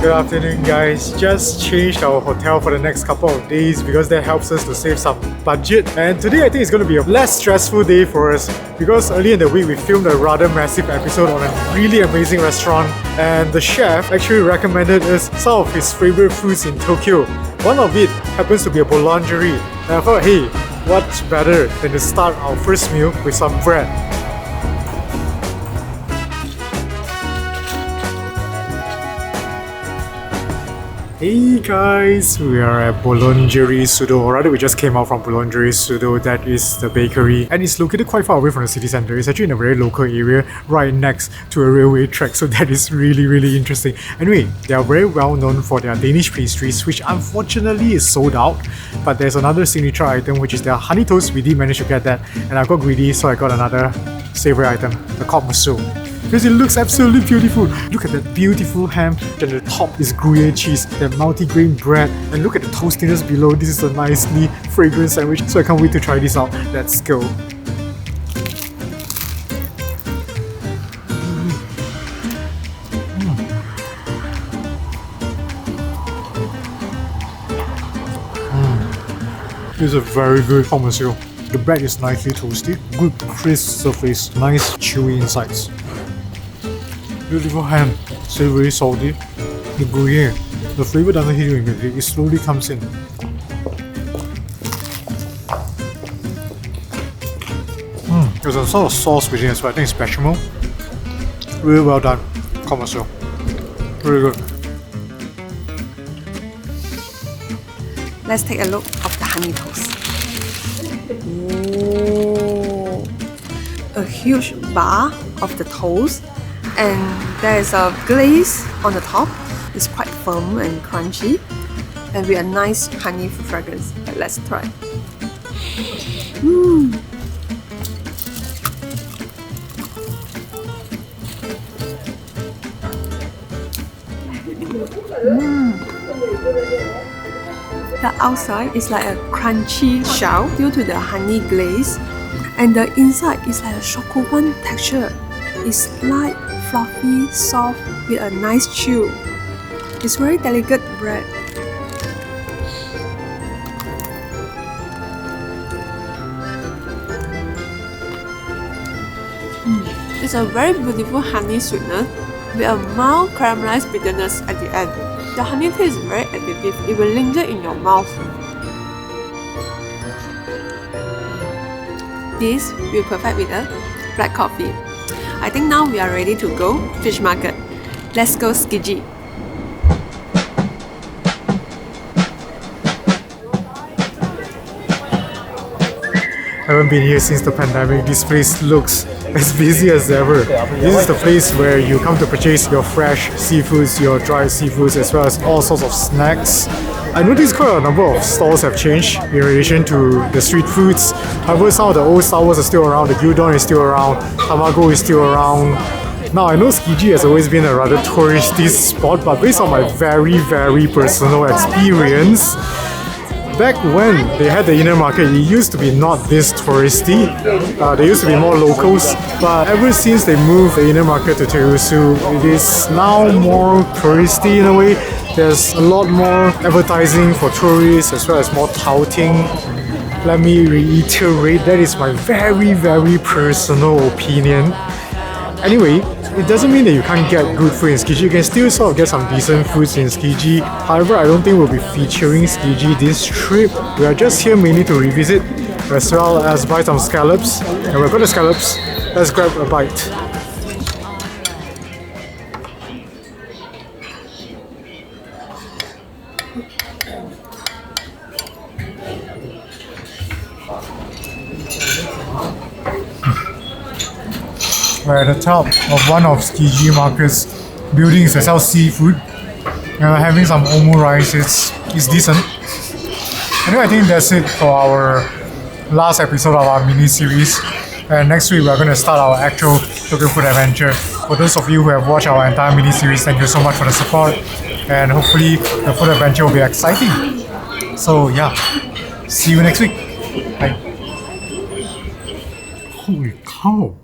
Good afternoon guys. Just changed our hotel for the next couple of days because that helps us to save some budget. And today I think it's going to be a less stressful day for us because earlier in the week we filmed a rather massive episode on a really amazing restaurant, and the chef actually recommended us some of his favorite foods in Tokyo. One of it happens to be a boulangerie, and I thought, hey, what's better than to start our first meal with some bread. Hey guys, we are at Boulangerie Sudo, or rather we just came out from Boulangerie Sudo. That is the bakery, and it's located quite far away from the city center. It's actually in a very local area right next to a railway track, so that is really interesting. Anyway, they are very well known for their Danish pastries, which unfortunately is sold out, but there's another signature item which is their honey toast. We did manage to get that, and I got greedy, so I got another savory item, the coq musso, because it looks absolutely beautiful. Look at that beautiful ham, and the top is Gruyere cheese, that multi-grain bread, and look at the toastiness below. This is a nicely fragrant sandwich, so I can't wait to try this out. Let's go. This is a very good coq musso. The bread is nicely toasty, good crisp surface, nice chewy insides. Beautiful ham, savory, salty. The Gruyere, the flavor doesn't hit you immediately, it slowly comes in. There's a sort of sauce within as well. I think it's bechamel. Really well done, coq musso. Really good. Let's take a look of the honey toast. A huge bar of the toast, and there is a glaze on the top. It's quite firm and crunchy, and with a nice honey fragrance. Let's try. The outside is like a crunchy shell due to the honey glaze, and the inside is like a shokuban texture. It's light, fluffy, soft with a nice chew. It's very delicate bread. It's a very beautiful honey sweetness with a mild caramelized bitterness at the end. The honey taste is very addictive. It will linger in your mouth. This will be perfect with a black coffee. I think now we are ready to go fish market. Let's go Tsukiji. I haven't been here since the pandemic. This place looks as busy as ever. This is the place where you come to purchase your fresh seafoods, your dried seafoods, as well as all sorts of snacks. I noticed quite a number of stalls have changed in relation to the street foods. However, some of the old stores are still around. The gyudon is still around. Tamago is still around. Now, I know Tsukiji has always been a rather touristy spot, but based on my very personal experience, back when they had the inner market, it used to be not this touristy. There used to be more locals, but ever since they moved the inner market to Terusu, it is now more touristy in a way. There's a lot more advertising for tourists as well as more touting. Let me reiterate, that is my very personal opinion. Anyway, it doesn't mean that you can't get good food in Tsukiji. You can still sort of get some decent foods in Tsukiji. However, I don't think we'll be featuring Tsukiji this trip. We are just here mainly to revisit, as well as buy some scallops. And we've got the scallops. Let's grab a bite. We're at the top of one of Tsukiji Market's buildings that sells seafood. And we're having some omurice. It's decent. Anyway, I think that's it for our last episode of our mini-series. And next week we're going to start our actual Tokyo Food Adventure. For those of you who have watched our entire mini-series, thank you so much for the support. And hopefully the food adventure will be exciting. So yeah, see you next week. Bye. Holy cow!